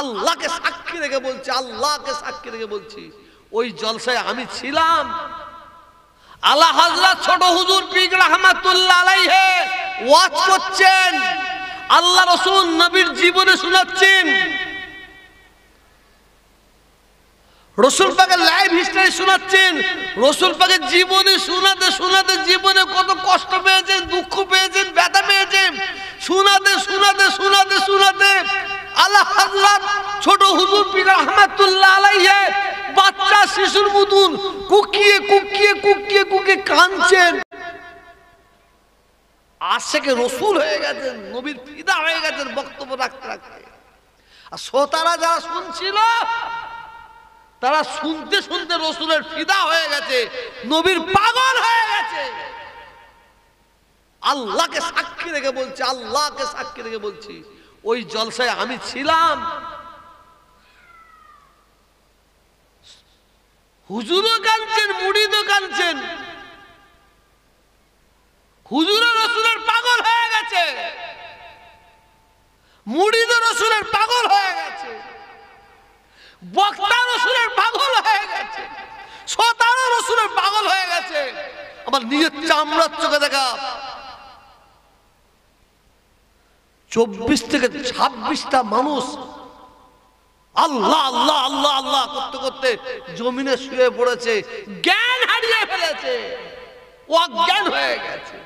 আল্লাহকে সাক্ষী রেখে বলছি, আল্লাহকে সাক্ষী রেখে বলছি, ওই জলসায় আমি ছিলাম। আলা হযরত ছোট হুজুর পীর রাহমাতুল্লাহ আলাইহি ওয়াজ করছেন, আল্লাহ রাসূল নবীর জীবনে শোনাচ্ছেন, রাসূল পাকের লাইভ হিস্টরি শোনাচ্ছেন। রাসূল পাকের জীবনে শোনাতে শোনাতে জীবনে কত কষ্ট পেয়েছেন, দুঃখ পেয়েছেন, ব্যথা পেয়েছেন, শোনাতে শোনাতে শোনাতে শোনাতে আলা হযরত ছোট হুজুর পীর রাহমাতুল্লাহ আলাইহি বাচ্চা শিশুর মতন কুকিয়ে কুকিয়ে কুকিয়ে কুকিয়ে কাঁদছেন। আশিকে রাসূল হয়ে গেছেন, নবীর ফিদা হয়ে গেছেন বক্তব্য রাখতে রাখতে। আর শ্রোতারা যারা শুনছিল তারা শুনতে শুনতে রাসূলের ফিদা হয়ে গেছে, নবীর পাগল হয়ে গেছে। আল্লাহকে সাক্ষী রেখে বলছি, আল্লাহকে সাক্ষী রেখে বলছি, ওই জলসায় আমি ছিলাম। হুজুরও কাঁদছেন, মুরিদও কাঁদছেন, হুজুরও রাসূলের পাগল হয়ে গেছে, মুরিদও রাসূলের পাগল হয়ে গেছে, বক্তা রাসূলের পাগল হয়ে গেছে, শ্রোতারা রাসূলের পাগল হয়ে গেছে। আমার নিজের চামড়ার চোখে দেখা 24 থেকে 26টা মানুষ আল্লাহ আল্লাহ আল্লাহ আল্লাহ করতে করতে জমিনে শুয়ে পড়েছে, জ্ঞান হারিয়ে ফেলেছে, অজ্ঞান হয়ে গেছে।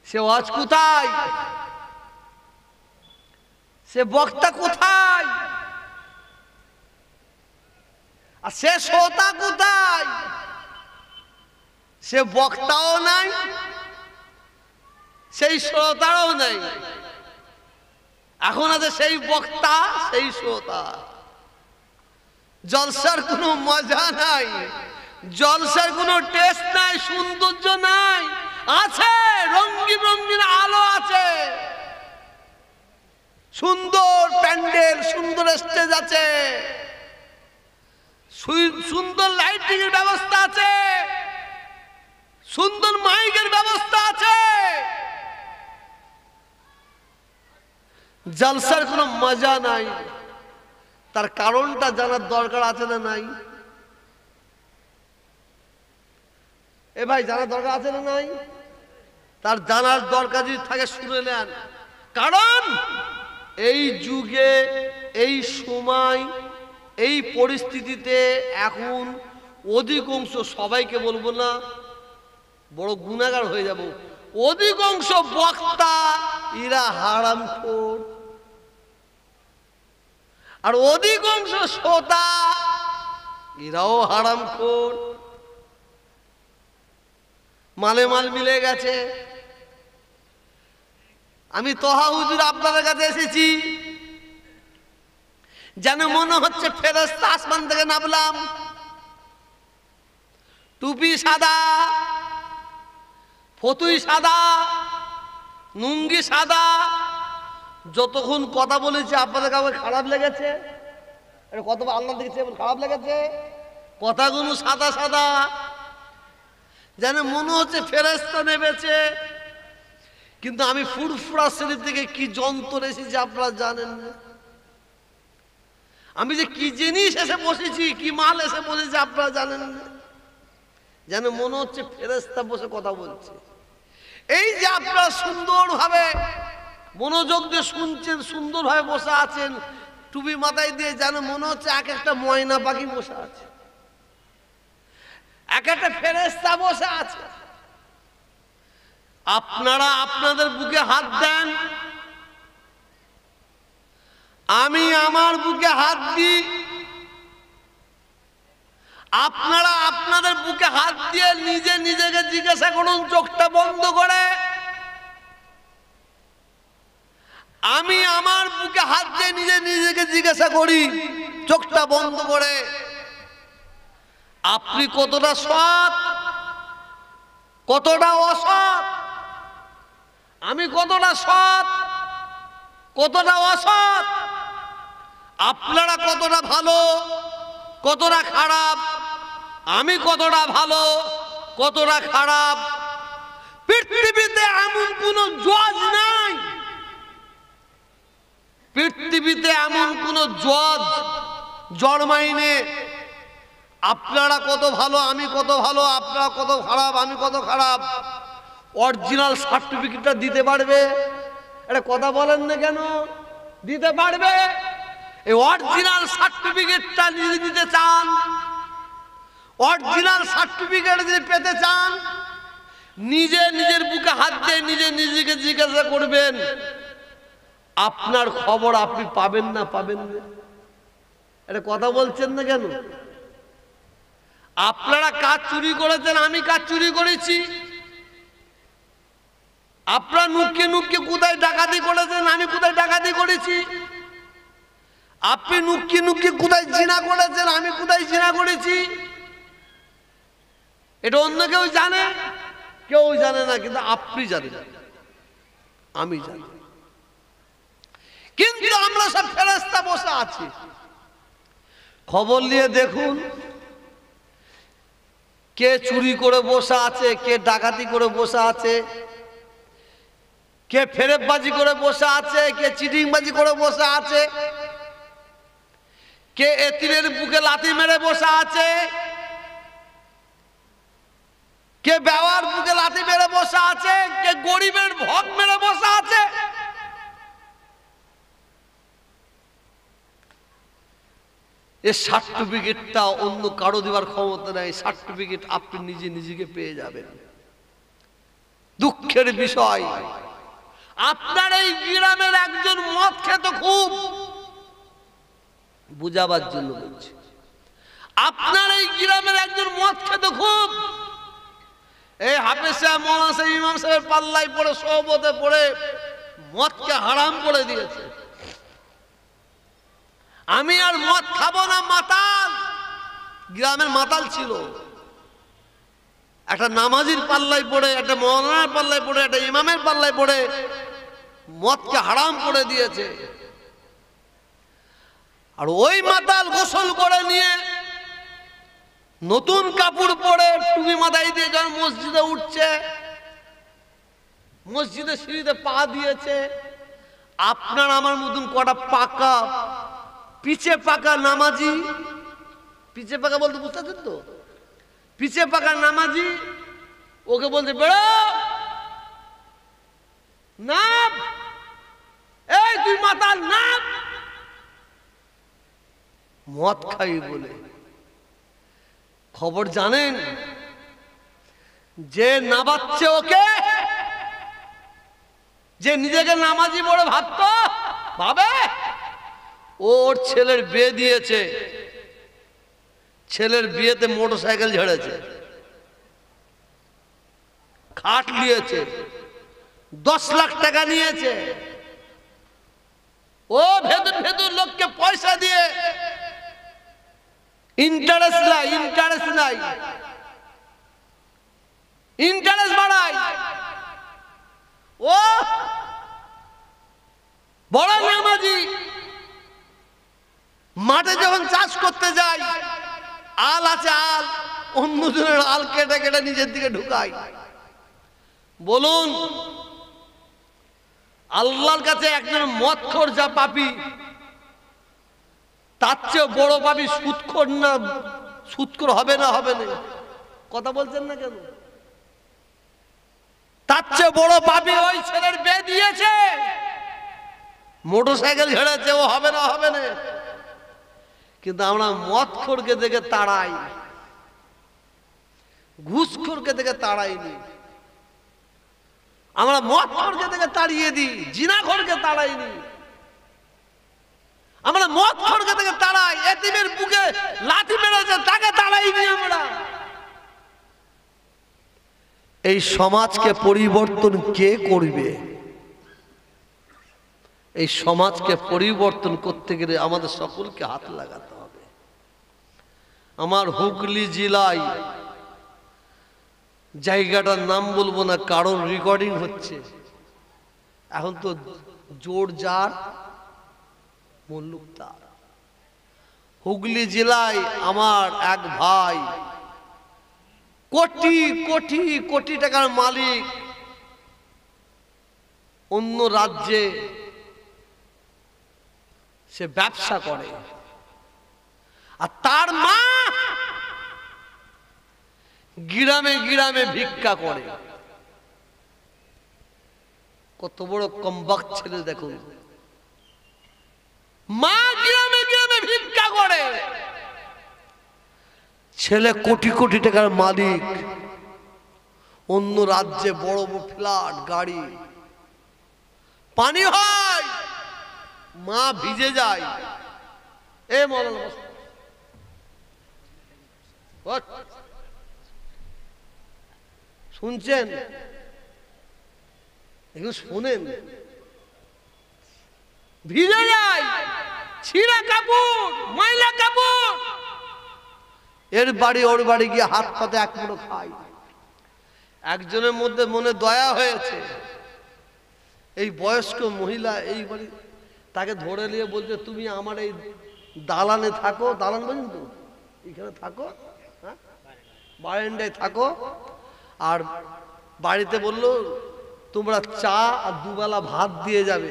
সে ওয়াজ কোথায়? সে বক্তা কোথায়? আর সে শ্রোতা কোথায়? সে বক্তাও নাই, সেই শ্রোতাও নাই। এখন আছে সেই বক্তা, সেই শ্রোতা। জলসার কোনো মজা নাই, জলসার কোনো টেস্ট নাই, সৌন্দর্য নাই। আছে রঙিন রঙিন আলো আছে, সুন্দর প্যান্ডেল, সুন্দর স্টেজ আছে, সুন্দর লাইটিং এর ব্যবস্থা আছে, সুন্দর মাইকের ব্যবস্থা আছে। জলসার কোনো মজা নাই। তার কারণটা জানার দরকার আছে না নাই? এ ভাই জানার দরকার আছে না নাই? তার জানার দরকার যদি থাকে শুনে নেন। কারণ এই যুগে, এই সময়, এই পরিস্থিতিতে এখন অধিকাংশ, সবাইকে বলবো না, বড় গুনাহগার হয়ে যাব, অধিকাংশ বক্তা এরা হারামখোর, আর অধিকাংশ শ্রোতা এরাও হারামখোর। মালে মাল মিলে গেছে। আমি তোহা হুজুর আপনাদের কাছে এসেছি, যেন মনে হচ্ছে ফেরেশতা আসমান থেকে নামলাম। টুপি সাদা, ফতুই সাদা, লুঙ্গি সাদা। যতক্ষণ কথা বলেছি আপনাদের কাউকে খারাপ লেগেছে? কত আল্লাহ দেখেছে খারাপ লেগেছে? কথাগুলো সাদা সাদা, যেন মনে হচ্ছে ফেরেশতা নেমেছে। কিন্তু আমি ফুরফুরা শরীফ থেকে কি যন্ত্র এসেছি আপনারা জানেন না। আমি যে কি জিনিস এসে বসেছি, কি মাল এসে বসেছি আপনারা জানেন না। যেন মনে হচ্ছে ফেরেশতা বসে কথা বলছে। এই যে আপনারা সুন্দরভাবে মনোযোগ দিয়ে শুনছেন, সুন্দরভাবে বসে আছেন, টুপি মাথায় দিয়ে, যেন মনে হচ্ছে এক একটা ময়না পাখি বসে আছে, এক একটা ফেরেশতা বসে আছে। আপনারা আপনাদের বুকে হাত দেন, আমি আমার বুকে হাত দিই। আপনারা আপনাদের বুকে হাত দিয়ে নিজে নিজেকে জিজ্ঞাসা করুন, চোখটা বন্ধ করে। আমি আমার বুকে হাত দিয়ে নিজে নিজেকে জিজ্ঞাসা করি, চোখটা বন্ধ করে, আপনি কতটা সৎ, কতটা অসৎ? আমি কতটা সৎ, কতটা অসৎ? আপনারা কতটা ভালো, কতটা খারাপ? আমি কতটা ভালো, কতটা খারাপ? পৃথিবীতে এমন কোন জজ নাই পৃথিবীতে এমন কোন জজ জন্মাইনে আপনারা কত ভালো আমি কত ভালো, আপনারা কত খারাপ আমি কত খারাপ, অরিজিনাল সার্টিফিকেটটা দিতে পারবে? এটা কথা বলেন না কেন? দিতে পারবে। এই অরিজিনাল সার্টিফিকেটটা যদি দিতে চান, অরিজিনাল সার্টিফিকেট যদি পেতে চান, নিজে নিজের বুকে হাত দিয়ে নিজে নিজেকে জিজ্ঞাসা করবেন, আপনার খবর আপনি পাবেন না পাবেন না? এটা কথা বলছেন না কেন? আপনারা কাজ চুরি করেছেন, আমি কাজ চুরি করেছি। আপনারা নুকিয়ে নুকিয়ে কোথায় ডাকাতি করেছেন, আমি কোথায় ডাকাতি করেছি। আপনি নুকিয়ে নুকিয়ে কোথায় জিনা করেছেন, আমি কোথায় জিনা করেছি। এটা অন্য কেউ জানে? কেউ জানে না, কিন্তু আপনি জানেন, আমি জানি। কিন্তু আমরা সব ফেরেশতা বসে আছি। খবর নিয়ে দেখুন, কে চুরি করে বসে আছে, কে ডাকাতি করে বসে আছে, কে ফেরেববাজি করে বসে আছে, কে চিটিংবাজি করে বসে আছে, কে এতিমের বুকে লাথি মেরে বসে আছে, কে বেওয়ার বুকে লাথি মেরে বসে আছে, কে গরিবের ভোগ মেরে বসে আছে। এই সার্টিফিকেটটা অন্য কারো দেওয়ার ক্ষমতা নেই। সার্টিফিকেট আপনি নিজে নিজেকে পেয়ে যাবেন। দুঃখের বিষয়, আপনার এই গ্রামের একজন মদ খেত, খুব বুঝাবার জন্য বলছি, আপনার এই গ্রামের একজন মদ খেত খুব, এই হাফেজ সাহেব মৌলানা সাহেব ইমাম সাহেবের পাল্লায় পড়ে সোহবতে পড়ে মদকে হারাম করে দিয়েছে। আমি আর মদ খাবো না, মাতাল, গ্রামের মাতাল ছিল, একটা নামাজির পাল্লায় পড়ে, একটা মৌলানার পাল্লায় পড়ে, একটা ইমামের পাল্লায় পড়ে মদকে হারাম করে দিয়েছে। আর ওই মাতাল গোসল করে নিয়ে নতুন কাপড় পরে টুপি মাথায় দিয়ে যখন মসজিদে উঠছে, মসজিদে সিঁড়িতে পা দিয়েছে, আপনার আমার মতন কটা পাকা পিছে পাকা নামাজি, পিছে পাকা বলতে বুঝতেছেন তো, পিছে পাকা নামাজি ওকে বলছে বেড়ো নাম, এই তুই মাতাল নাম, মদ খাই বলে। খবর জানেন? যে নামাচ্ছে ওকে, যে নিজেকে নামাজি বলে ভাবতো, ভাবে, ওর ছেলের বিয়ে দিয়েছে, ছেলের বিয়েতে মোটরসাইকেল ঝেড়েছে, খাট নিয়েছে, 10 লাখ টাকা নিয়েছে। ও ভেতর ভেতর লোককে পয়সা দিয়ে ইন্টারেস্ট নাই, ইন্টারেস্ট নাই, ইন্টারেস্ট বাড়ায়। ও বড় নামাজি, মাঠে যখন চাষ করতে যায়, আল আছে আল, অন্যজনের আল কেটে কেটে নিজের দিকে ঢুকায়। বলুন, আল্লাহর কাছে একজন মদখোর যা পাপী, তার চেয়ে বড় পাপী সুদখোর না? সুদখোর হবে না? হবে না? কথা বলছেন না কেন? তার চেয়ে বড় পাপী ওই ছেলের বিয়ে দিয়েছে, মোটরসাইকেল ঝেড়েছে, ও হবে না? হবে না? কিন্তু আমরা মদখোরকে দেখে তাড়াই, ঘুষখোরকে দেখে তাড়াইনি। আমরা মদখোরকে দেখে তাড়িয়ে দিই, জিনাখোরকে তাড়াইনি। আমরা মদখোরকে দেখে তাড়াই, এতিমের বুকে লাথি মেরেছে তাকে তাড়াইনি আমরা। এই সমাজকে পরিবর্তন কে করবে? এই সমাজকে পরিবর্তন করতে গেলে আমাদের সকলকে হাত লাগাতে হবে। আমার হুগলি জেলায়, জায়গাটার নাম বলবো না কারণ রেকর্ডিং হচ্ছে, এখন তো জোর যার মল্লুক তার। হুগলি জেলায় আমার এক ভাই কোটি কোটি কোটি টাকার মালিক, অন্য রাজ্যে সে ব্যবসা করে, আর তার মা গ্রামে গ্রামে ভিক্ষা করে। কত বড় কমবক্ত ছেলে দেখুন, মা গ্রামে গ্রামে ভিক্ষা করে, ছেলে কোটি কোটি টাকার মালিক, অন্য রাজ্যে বড় বড় ফ্ল্যাট গাড়ি, পানি হয়, মা ভিজে যায়। এ মৌলানা শুনছেন? একটু শোনেন। ভিজে যায়, ছিঁড়া কাপড়, ময়লা কাপড়, এর বাড়ি ওর বাড়ি গিয়ে হাত পাতে এক মুঠো খায়। একজনের মধ্যে মনে দয়া হয়েছে, এই বয়স্ক মহিলা এই বাড়ি, তাকে ধরে নিয়ে বলছে তুমি আমার এই দালানে থাকো, দালান বলছেন তো, এখানে থাকো, হ্যাঁ বারান্দায় থাকো, আর বাড়িতে বললো তোমরা চা আর দুবেলা ভাত দিয়ে যাবে,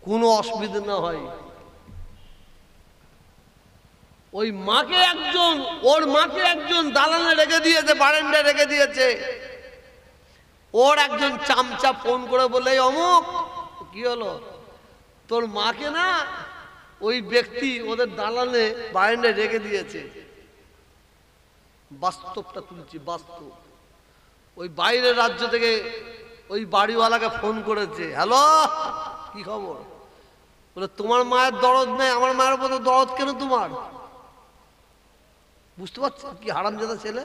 কোনো অসুবিধা না হয়। ওই মাকে একজন, ওর মাকে একজন দালানে রেখে দিয়েছে, বারান্দায় রেখে দিয়েছে। ওর একজন চামচা ফোন করে বলে অমুক, কি হলো? তোর মাকে না ওই ব্যক্তি ওদের দালানে বারান্দায় রেখে দিয়েছে। বাস্তবটা তুলছি, বাস্তব। ওই বাইরের রাজ্য থেকে ওই বাড়িওয়ালাকে ফোন করেছে, হ্যালো কি খবর? বলে তোমার মায়ের দরদ নেই, আমার মায়ের মতো দরদ কেন তোমার? বুঝতে পারছো কি হারামজাদা ছেলে?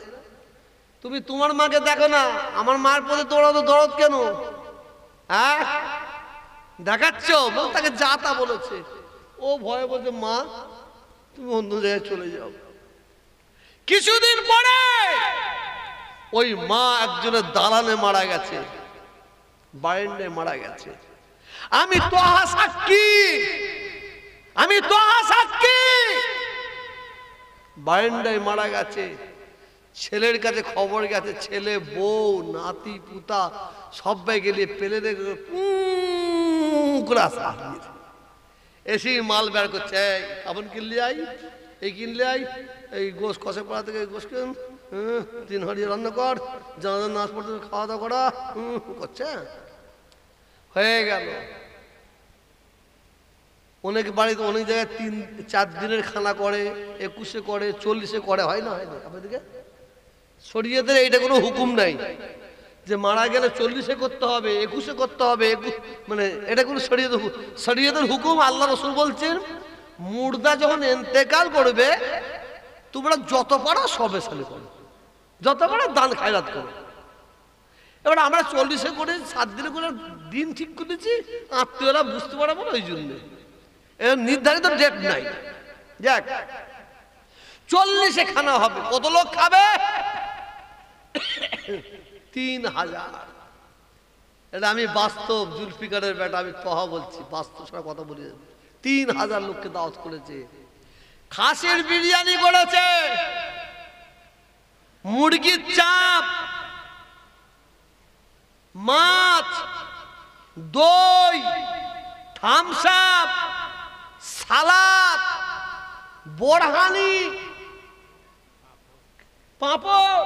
তুমি তোমার মাকে দেখো না, আমার মায়ের প্রতি তোমার তো দরদ কেন? হ্যাঁ দেখাচ্ছ? তাকে যা তা বলেছে। ও ভয়ে বলছে মা তুমি অন্য জায়গায় চলে যাও। কিছুদিন পরে ওই মা একজনের দালানে মারা গেছে, বারান্দায় মারা গেছে। আমি তোহা সাক্ষী, আমি তোহা সাক্ষী। বারান্দায় মারা গেছে, ছেলের কাছে খবর গেছে, ছেলে বউ নাতি পুতা সবাই গেলিয়ে পেলে এসে মাল বের করছে, খাবন কিনলে আই, এই কিনলে আই, এই গোশ কষে পড়া থেকে গোশ কিন, 3 হাঁড়ি রান্না কর, জানা নাচ পড়তে খাওয়া দাওয়া করা করছে। হয়ে গেল। অনেক বাড়িতে অনেক জায়গায় 3-4 দিনের খানা করে, 21-এ করে, 40-এ করে, হয় না? হয় না আপনাদেরকে? শরীয়তের এইটা কোনো হুকুম নাই যে মারা গেলে 40-এ করতে হবে, 21-এ করতে হবে, মানে এটা কোনো শরীয়তের হুকুম। আল্লাহ রাসূল বলছেন মুর্দা যখন ইন্তেকাল করবে তোমরা যত পারো সবে সালে করো, যত পারো দান খায়রাত করো। এবার আমরা 40-এ করে 7 দিনে করে দিন ঠিক করেছি, আত্মীয়রা বুঝতে পারবো না, ওই জন্য এর নির্ধারিত ডেট নাই। যাক 40-এ খানা হবে। কত লোক খাবে? 3000। এটা আমি বাস্তব, জুলফিকারের বেটা, আমি তহা বলছি, বাস্তব সারা কথা বলি। 3000 লোককে দাওয়াত করেছে, খাসির বিরিয়ানি করেছে, মুরগির চাপ, মাছ, দই, থামস আপ, সালাদ, বোরহানি, পাঁপড়,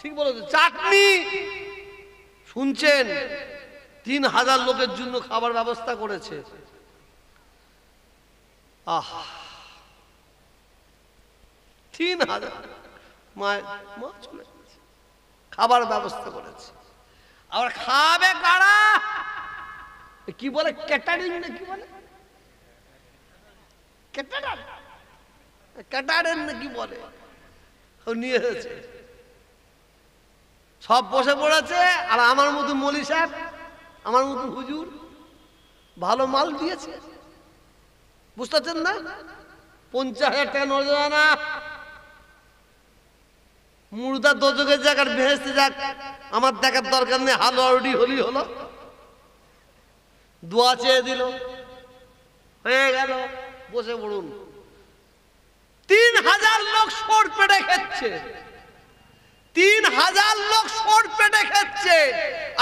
ঠিক বলেছে, চাটনি। শুনছেন? 3000 লোকের জন্য খাবার ব্যবস্থা করেছে। আহ 3000 মা চলে গেছে, খাবার ব্যবস্থা করেছে। আবার খাবে কারা? কি বলে ক্যাটারিং না কি বলে? ক্যাটারিং না কি বলে? নিয়ে এসেছে, সব বসে পড়েছে। আর আমার মতো মলি সাহেব, আমার মতো হুজুর ভালো মাল দিয়েছে। বুঝতে পারছেন না? 50,000 টাকা নজরানা, মুর্দা দোজকে যাক আর ভেস্তে যাক, আমার দেখার দরকার নেই। হালুয়া রুটি হলি হলো, দোয়া চেয়ে দিল, হয়ে গেল। বসে পড়ুন। 3000 লোক সর পেটে খাচ্ছে, 3000 লোক সর পেটে খাচ্ছে।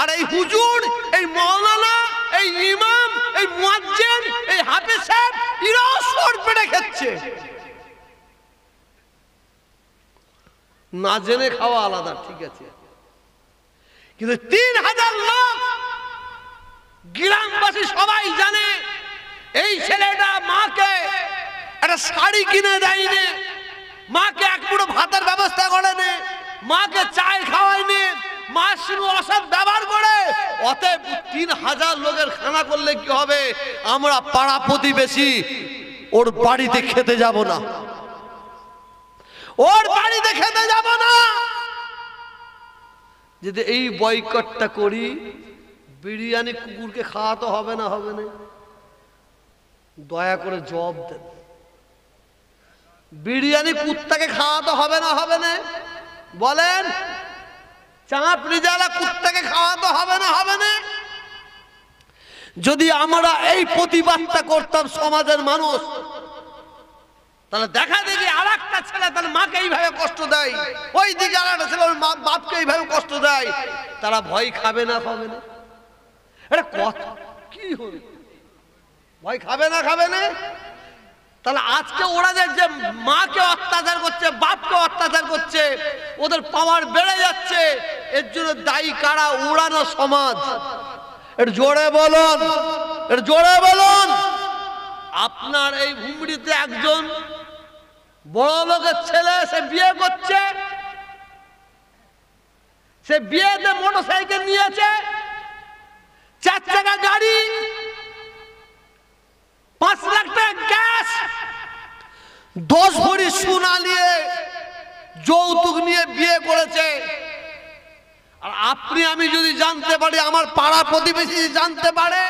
আর এই হুজুর, এই মাওলানা, এই ইমাম, এই মুয়াজ্জিন এই হাফেজ সাহেব এরাও সর পেটে খাচ্ছে। না জেনে খাওয়া আলাদা, ঠিক আছে, কিন্তু 3000 লোক গ্রামবাসী সবাই জানে এই ছেলেটা মাকে একটা শাড়ি কিনে দেয়নি, মাকে এক মুঠো ভাতের ব্যবস্থা করেনি, মাকে চায় খাওয়ায়নি, মার শুধু অসৎ ব্যবহার করে। অতএব 3000 লোকের খানা করলে কি হবে? আমরা পাড়া প্রতিবেশী ওর বাড়িতে খেতে যাব না, ওর বাড়িতে খেতে যাব না। যদি এই বয়কটটা করি, বিরিয়ানি কুকুরকে খাওয়াতে হবে না? হবে না? দয়া করে জবাব দেন। বিরিয়ানি কুত্তাকে খাওয়াতে হবে না? হবে না? বলেন। চাপড়ি জ্বালা কুত্তাকে খাওয়াতে হবে না? হবে না? যদি আমরা এই প্রতিবাদটা করতাম সমাজের মানুষ, তাহলে দেখা দেখি আর একটা ছেলে তার মাকে এইভাবে কষ্ট দেয়, ওই দিকে আর একটা ছেলে ওর বাপকে এইভাবে কষ্ট দেয়, তারা ভয় খাবে না? খাবে না? এটা কথা কি হল? ভয় খাবে না? খাবে না? তাহলে আজকে ওরা যে মাকে অত্যাচার করছে, বাপকে অত্যাচার করছে, ওদের পাওয়ার বেড়ে যাচ্ছে, এর জন্য দায়ী কারা? উড়ানো সমাজ। এর জোরে বলুন, এর জোরে বলুন। আপনার এই ভুমড়িতে একজন বড় লোকের ছেলে, সে বিয়ে করছে, সে বিয়েতে মোটরসাইকেল নিয়েছে, 4 চাকা গাড়ি, 5 লাখ টাকা গ্যাস, 10 ভরি সোনা নিয়ে যৌতুক নিয়ে বিয়ে করেছে। আর আপনি আমি যদি জানতে পারি, আমার পাড়া প্রতিবেশী জানতে পারে,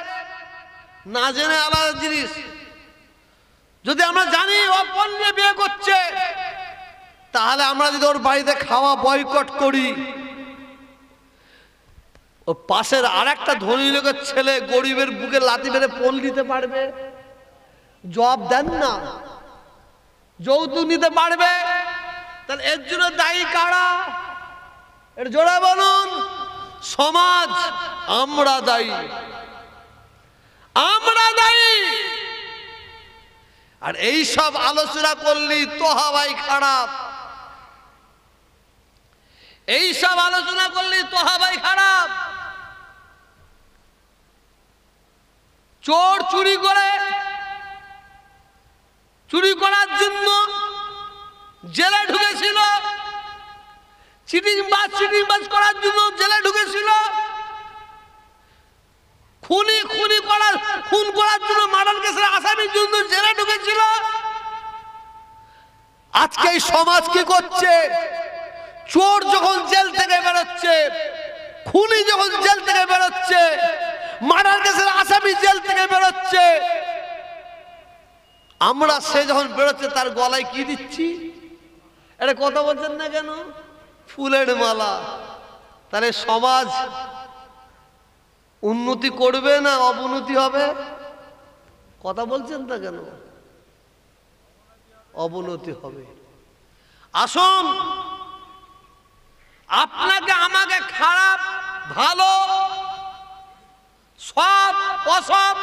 না জেনে আলাদা জিনিস। যদি আমরা জানি ও পণ নিয়ে বিয়ে করছে, তাহলে আমরা যদি ওর বাড়িতে খাওয়া বয়কট করি, ও পাশের আর একটা ধনী লোকের ছেলে গরিবের বুকে লাথি মেরে পোল দিতে পারবে? জবাব দেন না। যৌতুক নিতে পারবে? তাহলে এর জন্য দায়ী কারা? এর জোরে বলুন। সমাজ। আমরা দায়ী, আমরা দায়ী। আর এই সব আলোচনা করলি তো হাওয়াই খারাপ, এই সব আলোচনা করলি তো হাওয়াই খারাপ। চোর চুরি করে, চুরি করার জন্য জেলে ঢুকেছিল, চিটিংবাজ করার জন্য জেলে ঢুকেছিল, খুন করার জন্য, মার্ডার কেসের আসামির জন্য জেলে ঢুকেছিল। আজকে এই সমাজ কি করছে? চোর যখন জেল থেকে বেরোচ্ছে, খুনি যখন জেল থেকে বেরোচ্ছে, মার্ডার কেসের আসামি জেল থেকে বেরোচ্ছে, আমরা সে যখন বেরোচ্ছে তার গলায় কি দিচ্ছি? এটা কথা বলছেন না কেন? ফুলের মালা। তাহলে সমাজ উন্নতি করবে না অবনতি হবে? কথা বলছেন না কেন? অবনতি হবে। আসুন, আপনাকে আমাকে খারাপ ভালো সব অসব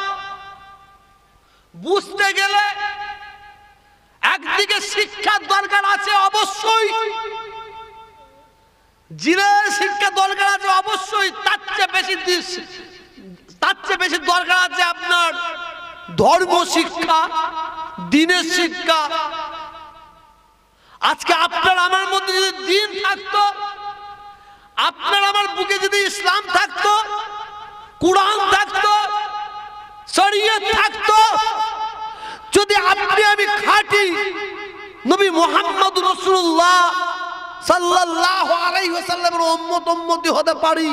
বুঝতে গেলে একদিকে শিক্ষার দরকার আছে অবশ্যই, জিনের শিক্ষা দরকার আছে অবশ্যই, তার চেয়ে বেশি দরকার আছে আপনার ধর্ম শিক্ষা, দ্বীনের শিক্ষা। আজকে আপনার আমার মধ্যে যদি দ্বীন থাকতো, আপনার আমার বুকে যদি ইসলাম থাকতো, কুরআন থাকতো, শরীয়ত থাকতো, যদি আপনি আমি খাঁটি নবী মুহাম্মদ রাসূলুল্লাহ সাল্লাল্লাহু আলাইহি ওয়াসাল্লামের উম্মতি হতে পারি,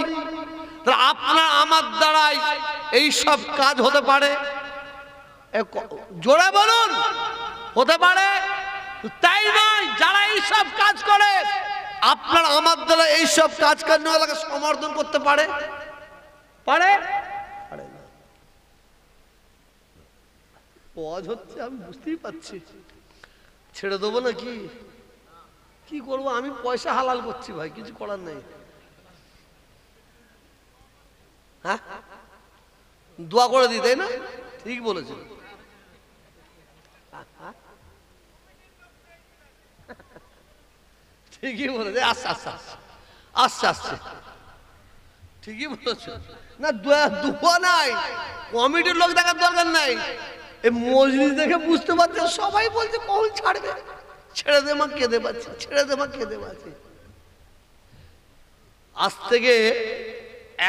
তাহলে আপনার আমার দ্বারাই এই সব কাজ হতে পারে? জোরে বলুন, হতে পারে? তাই নয়, যারা এই সব কাজ করে আপনার আমার দ্বারা এই সব কাজ কারণকে সমর্থন করতে পারে? পারে? পারে না। ওয়াজ হচ্ছে, আমি বুঝতেই পারছি, ছেড়ে দেবো না কি? কি করবো? আমি পয়সা হালাল করছি ভাই, কিছু করার নেই। হ্যাঁ, দোয়া করে দিই, তাই না? ঠিক বলেছেন। ঠিকই বলেছে, আচ্ছা আচ্ছা আচ্ছা আচ্ছা ঠিকই বলেছো। না দুয়া নাই, কমিটির লোক দেখার দরকার নাই, এই মজলিস দেখে বুঝতে পারছে সবাই বলছে কখন ছাড়বে, ছেড়ে দে মা কেঁদে পাচ্ছি, ছেড়ে দে মা কেঁদে পাচ্ছি। আজ থেকে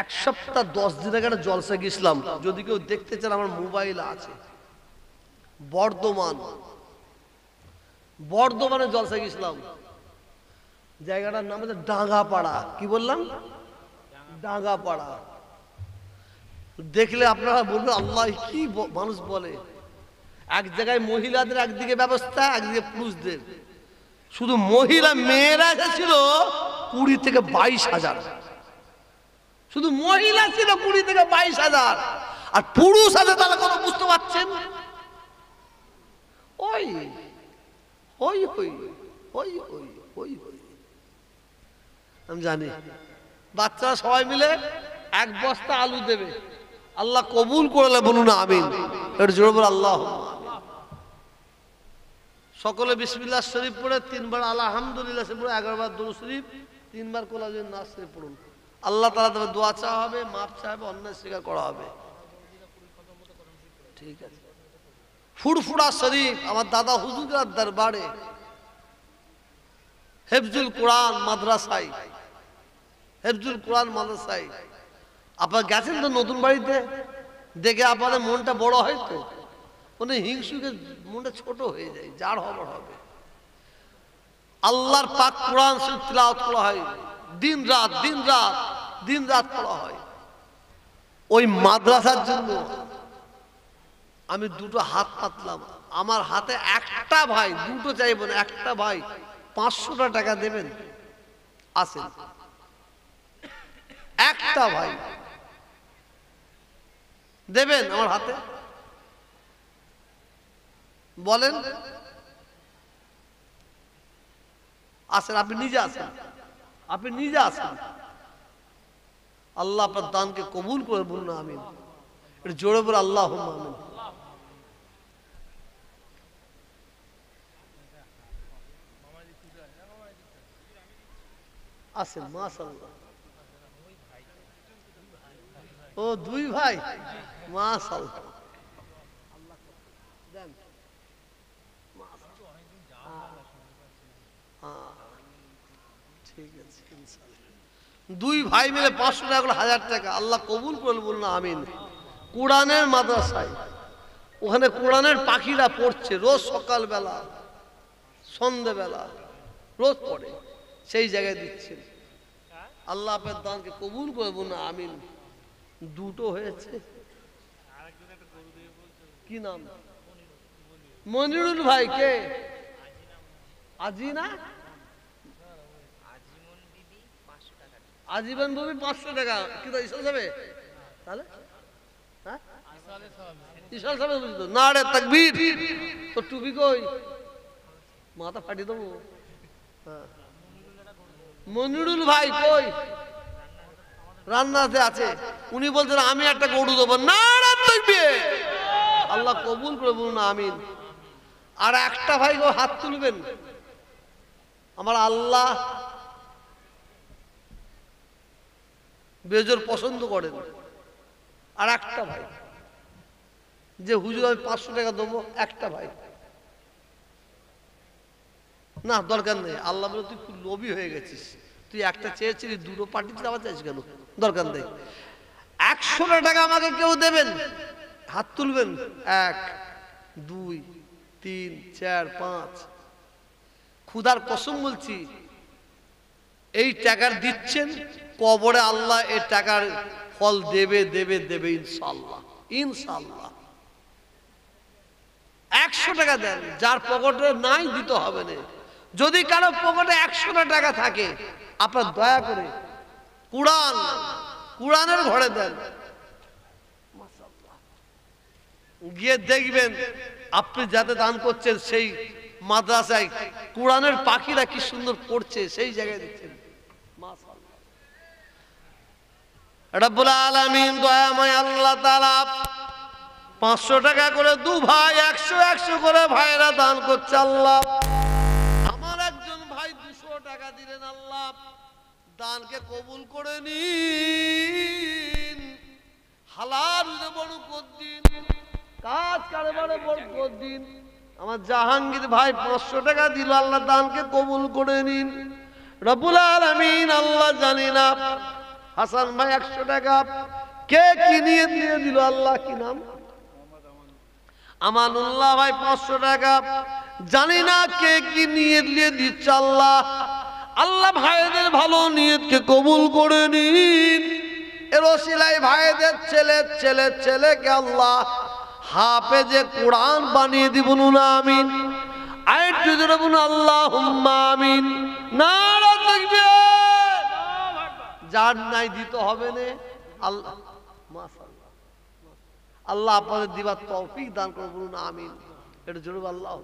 1 সপ্তাহ 10 দিন আগে একটা জলসা গেছিলাম, যদি কেউ দেখতে চান আমার মোবাইল আছে। বর্ধমানে জলসা গেছিলাম, জায়গাটার নাম হচ্ছে ডাঙ্গাপাড়া। কি বললাম? ডাঙ্গাপাড়া। দেখলে আপনারা বলবেন আল্লাহ কি মানুষ বলে। এক জায়গায় মহিলাদের একদিকে ব্যবস্থা, একদিকে পুরুষদের। শুধু মহিলা মেয়েরা এসেছিল 20 থেকে 22,000, শুধু মহিলা ছিল 20 থেকে 22,000, আর পুরুষ আছে তাহলে কত বুঝতে পারছেন? ওই ওই ওই ওই ওই ওই ওই আমি জানি। বাচ্চারা সবাই মিলে 1 বস্তা আলু দেবে, আল্লাহ কবুল করলে বলুন আমিন। এর জোরে বল আল্লাহ। সকলে বিসমিল্লাহ শরীফ পড়ে 3 বার আলহামদুলিল্লাহ পড়ে 11 বার দুরূদ শরীফ, 3 বার কোলাজের নাস শরীফ পড়ুন। আল্লাহ তাআলা তবে দোয়া চাওয়া হবে, মাপ চাওয়া হবে, অন্যায় স্বীকার করা হবে। ঠিক আছে। ফুরফুরা শরীফ আমার দাদা হুজুরের দরবারে, হেফজুল কোরআন মাদ্রাসায়, হেফজুল কোরআন মাদ্রাসায়। আপনারা গেছেন তো নতুন বাড়িতে, দেখে আপনাদের মনটা বড় হয় তো, মানে হিংসুকে মনটা ছোট হয়ে যায়, যার হবার হবে। আল্লাহর পাক কোরআন শরীফ তিলাওয়াত করা হয়, দিন রাত দিন রাত দিন রাত পড়া হয়। ওই মাদ্রাসার জন্য আমি 2টো হাত পাতলাম। আমার হাতে একটা ভাই, 2টো চাইব না, একটা ভাই 500 টাকা দেবেন, আসেন। একটা ভাই দেবেন আমার হাতে, বলেন আসেন, আপনি নিজে আসেন, আপনি নিজে আসেন। আল্লাহ আপনার দানকে কবুল করে বলুন আমিন। এটা জোরে বলে আল্লাহুম্মা আমিন। আসেন, মাশাআল্লাহ। ও 2 ভাই, মাশাআল্লাহ। ঠিক আছে, ইনশাআল্লাহ 2 ভাই মিলে 500 টাকা করে 1000 টাকা, আল্লাহ কবুল করুন বলুন আমিন। কোরআনের মাদ্রাসায়, ওখানে কোরআনের পাখিরা পড়ছে রোজ সকালবেলা সন্ধ্যেবেলা, রোজ পড়ে, সেই জায়গায় দিচ্ছেন। আল্লাহ আপনার দানকে কবুল করে বলুন আমিন। 2টো হয়েছে। কি নাম? মনিরুল ভাই। কে? আজিনা আজীবন বিবি 500 টাকা। কি তো ইসাল যাবে তাহলে? হ্যাঁ ইসাল যাবে বুঝতো না রে। তাকবীর। তো টুপি কই? মাথা ফাটি দেবো। হ্যাঁ মনিরুল ভাই কই? রান্নাতে আছে। উনি বলছেন আমি একটা গরু দেবো। না রে তাকবীর। আল্লাহ কবুল করে বলুন আমিন। আর একটা ভাই গো হাত তুলবেন। আমার আল্লাহ বেজোর পছন্দ করেন। আর একটা ভাই যে হুজুর আমি 500 টাকা দেবো, একটা ভাই। না দরকার নেই। আল্লাহ বলে তুই খুব লোভী হয়ে গেছিস, তুই একটা চেয়েছিলি 2টো পার্টিতে আবার চাইছিস কেন? দরকার নেই। 100 টাকা আমাকে কেউ দেবেন, হাত তুলবেন। 1 2 3 4 5। খুদার কসম বলছি, এই টাকার দিচ্ছেন, কবরে আল্লাহ এই টাকার ফল দেবে দেবে দেবে ইনশাআল্লাহ ইনশাআল্লাহ। 100 টাকা দেন, যার পকেটে নাই দিতে হবে না। যদি কারো পকেটে 100 টাকা থাকে, আপনার দয়া করে কোরআনের ঘরে দেন। গিয়ে দেখবেন আপনি যাতে দান করছেন সেই মাদ্রাসায় কোরআনের পাখিরা কি সুন্দর পড়ছে, সেই জায়গায় দিচ্ছেন। মাশাআল্লাহ। রব্বুল আলামিন দয়াময় আল্লাহ তাআলা 500 টাকা করে 2 ভাই 100 করে ভাইরা দান করছে। আল্লাহ আমার একজন ভাই 200 টাকা দিন দানকে কবুল করে নিন, হালাল বরকত দিন, কাজ কারবারে বরকত দিন। আমার জাহাঙ্গীর ভাই 500 টাকা দিল, আল্লাহ দানকে কবুল করে নিন রব্বুল আলামিন। আল্লাহ জানি না হাসান ভাই 100 টাকা কে কি নিয়ে দিয়ে দিল, আল্লাহ কি নাম, আমানুল্লাহ ভাই 500 টাকা, জানি না কে কি নিয়ে দিয়ে দিচ্ছে। আল্লাহ আল্লাহ ভাইদের ভালো নিয়তকে কবুল করে নিন। এর ওসিলায় ভাইদের ছেলেকে আল্লাহ হাফেজে কোরআন বানিয়ে দিবুন না আমিন। আরেকটু জোরে বলুন আল্লাহুম্মা আমিন। নারা তাকবীর। যার নাই দিতে হবে না, আল্লাহ মাশাআল্লাহ, আল্লাহ আপনাদের দিবার তৌফিক দান করুন, বলুন আমিন। এটা জোরে আল্লাহ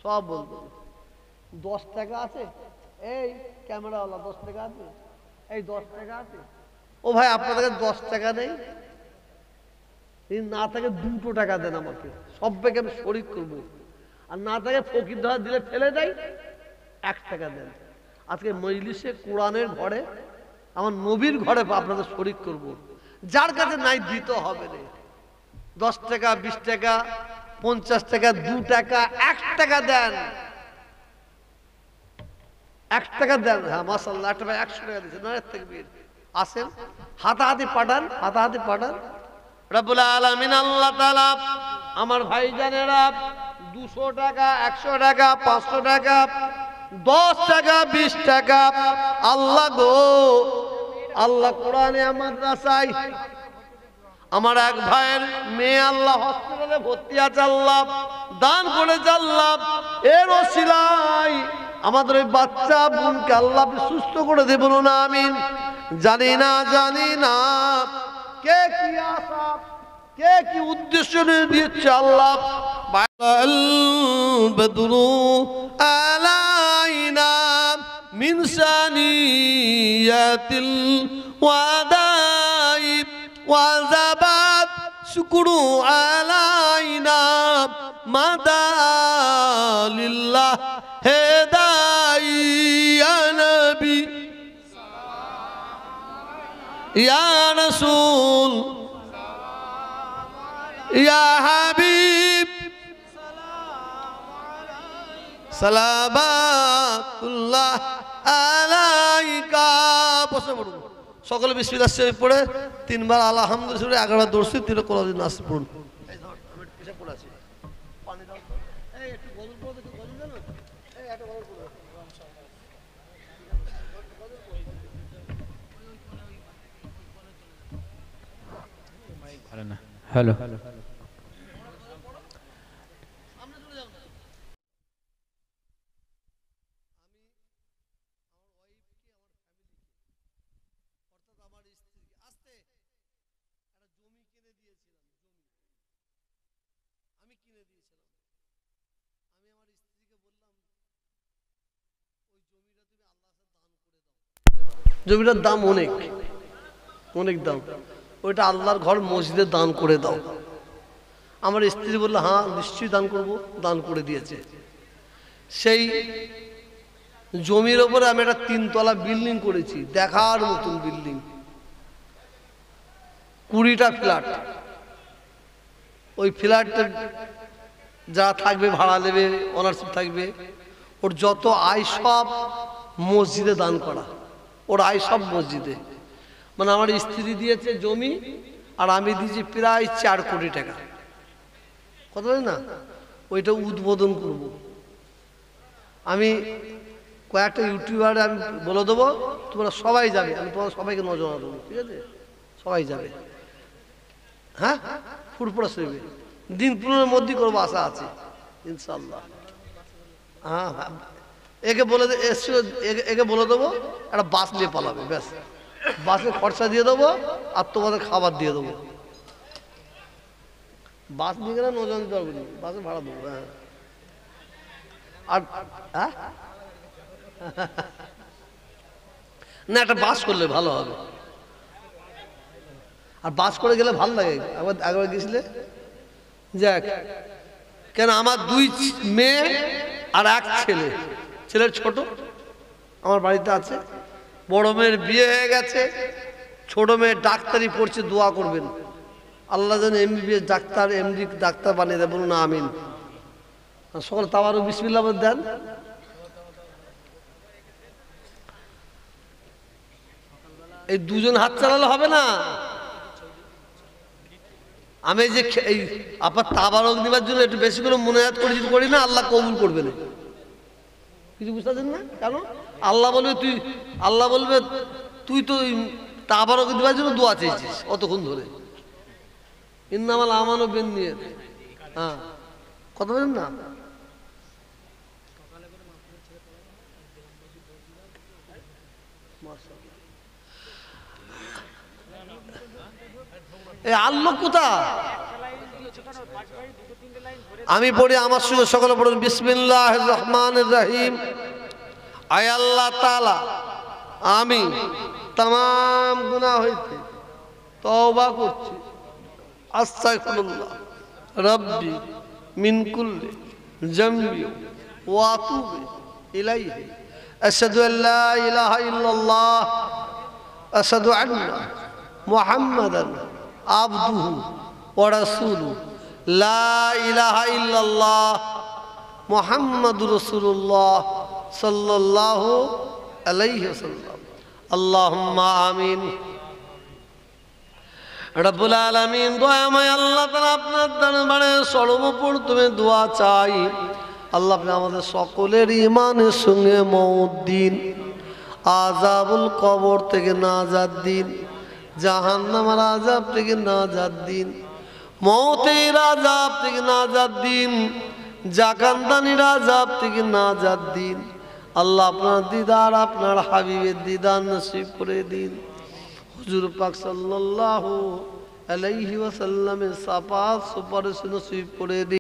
সব বলবো। 10 টাকা আছে, এই ক্যামেরাওয়ালা 10 টাকা আছে, এই 10 টাকা আছে। ও ভাই আপনাদের 10 টাকা নেই, না থাকে 2 টাকা দেন আমাকে, সবাইকে আমি শরীক করবো। আর না থাকে ফকির ধরা দিলে ফেলে দেয়, 1 টাকা দেন। আজকে মজলিসে কোরআনের ঘরে, আমার নবীর ঘরে আপনাদের শরীক করব। যার কাছে নাই দিতে হবে না, 10 টাকা 20 টাকা 50 টাকা 2 টাকা 1 টাকা দেন, 1 টাকা দেন। হ্যাঁ মাশাআল্লাহ, একটা ভাই 100 টাকা দিয়েছে, নারে তাকবীর। আসেন হাতাহাতি পাঠান, হাতাহাতি পাঠান। রব্বুল আলামিন আল্লাহ তাআলা আমার ভাইজানেরা 200 টাকা 100 টাকা 500 টাকা 10 টাকা 20 টাকা, আল্লাহ গো আল্লাহ কোরআনে মাদ্রাসায় আমার এক ভাইয়ের মেয়ে আল্লাহ হসপিটালে ভর্তি আছে, আল্লাহ দান করে আল্লাহ এর ওসিলায় আমাদের ওই বাচ্চা বোনকে আল্লাহ সুস্থ করে দেবেন না আমিন। জানি না কে কি আশা কে কি উদ্দেশ্য নিয়ে দিচ্ছে আল্লাহ। বদরু আলাইনা মিন সানিয়াতিল ওয়াদাইব ওয়াজাবাত শুকরু আলাইনা মাদালিল্লাহ হেদাই ইয়া নবী ইয়া রাসূল ইয়া হাবিব সালামাতুল্লাহ আলাইকা। বসে পড়ুন সকলে বিসমিল্লাহ শরীফ পড়ে 3 বার আলহামদুলিল্লাহ 11 বার দরুদ 3 কোরআন নাস পড়ুন। এই ধর আমি পিছে পড়ে আছি, পানি দাও তো, এই একটু গজল পড়ো, একটু গজল দাও না, এই একটা গজল পড়ো ইনশাআল্লাহ। হ্যালো জমিটার দাম অনেক অনেক দাম, ওইটা আল্লাহর ঘর মসজিদে দান করে দাও। আমার স্ত্রী বললো হ্যাঁ নিশ্চয়ই দান করব, দান করে দিয়েছে। সেই জমির ওপরে আমি একটা 3 তলা বিল্ডিং করেছি, দেখার মতন বিল্ডিং, 20টা ফ্ল্যাট। ওই ফ্ল্যাটে যা থাকবে ভাড়া নেবে, অনারশিপ থাকবে, ওর যত আয় সব মসজিদে দান করা, ওর আয় সব মসজিদে। মানে আমার স্ত্রী দিয়েছে জমি আর আমি দিয়েছি প্রায় 4 কোটি টাকা, কত না, ওইটা উদ্বোধন করব। আমি কয়েকটা ইউটিউবারে আমি বলে দেবো, তোমরা সবাই যাবে, আমি তোমার সবাইকে নজর দেবো, ঠিক আছে, সবাই যাবে। হ্যাঁ ফুরফুরা শরীফে দিন 15-এর মধ্যেই করবো, আশা আছে ইনশাল্লাহ। হ্যাঁ একে বলে দেবো একটা বাস নিয়ে পালাবে, ব্যাস বাসে খরচা দিয়ে দেবো আর তোমাদের খাবার দিয়ে দেবো। বাস নিয়ে গেলে নজন দিতে পারবো, বাসে ভাড়া দেবো। হ্যাঁ আর হ্যাঁ না একটা বাস করলে ভালো হবে, আর বাস করে গেলে ভালো লাগে। একবার গেছিলে যাক, কেন আমার 2 মেয়ে আর এক ছেলে, ছেলের ছোট, আমার বাড়িতে আছে। বড় মেয়ের বিয়ে হয়ে গেছে, ছোট মেয়ে ডাক্তারি পড়ছে, দোয়া করবেন আল্লাহ যেন এমবিবিএস ডাক্তার, এমডি ডাক্তার বানিয়ে দেয়, বলুন আমিন। সকল তাবারক বিসমিল্লাহ দেন। এই দুজন হাত চালালে হবে না। আমি যে এই আপনার তাবারক দিবার জন্য একটু বেশি করে মুনাজাত করি না, আল্লাহ কবুল করবে না। কিছু বুঝতে পারছেন না? কেন? আল্লাহ বলবে তুই তো তাবারক দিবার জন্য দোয়া চেয়েছিস অতক্ষণ ধরে। ইন্নামাল আমানু বিন্নিয়াত। হ্যাঁ, কথা বলেন না। এই আল্লাহ কোথায়? আমি পড়ি, আমার সঙ্গে সকলে পড়ুন বিসমিল্লাহির রহমানির রহিম। আয় আল্লাহ তাআলা, আমি तमाम গুনাহ হইতে তওবা করছি। আস্তাগফিরুল্লাহ রব্বি মিন কুল্লি যামবি ওয়া আতুবু ইলাইহি। আশহাদু আল্লা ইলাহা ইল্লাল্লাহ আশহাদু আন্না মুহাম্মাদান আবদুহু ওয়া রাসূলুহু। লা ইলাহা ইল্লাল্লাহ মুহাম্মাদুর রাসূলুল্লাহ সাল্লাল্লাহু আলাইহি ওয়াসাল্লাম। আল্লাহুম্মা আমিন। রব্বুল আলামিন, দয়াময় আল্লাহ তাআলা, আপনার দরবারে সর্বপ্রথমে দোয়া চাই, আল্লাহ আপনি আমাদের সকলের ঈমানের সঙ্গে মওত দিন, আযাবুল কবর থেকে নাজাত দিন, জাহান্নামের আযাব থেকে নাজাত দিন, মওতের আযাব থেকে নাজাত দিন, জাকান্দানির আযাব থেকে নাজাত দিন। আল্লাহ আপনার দিদার, আপনার হাবিবের দিদার নসিব করে দিন। হুজুর পাক সাল্লাল্লাহু আলাইহি ওয়াসাল্লামের শাফাত সুপারিশ নসিব করে দিন।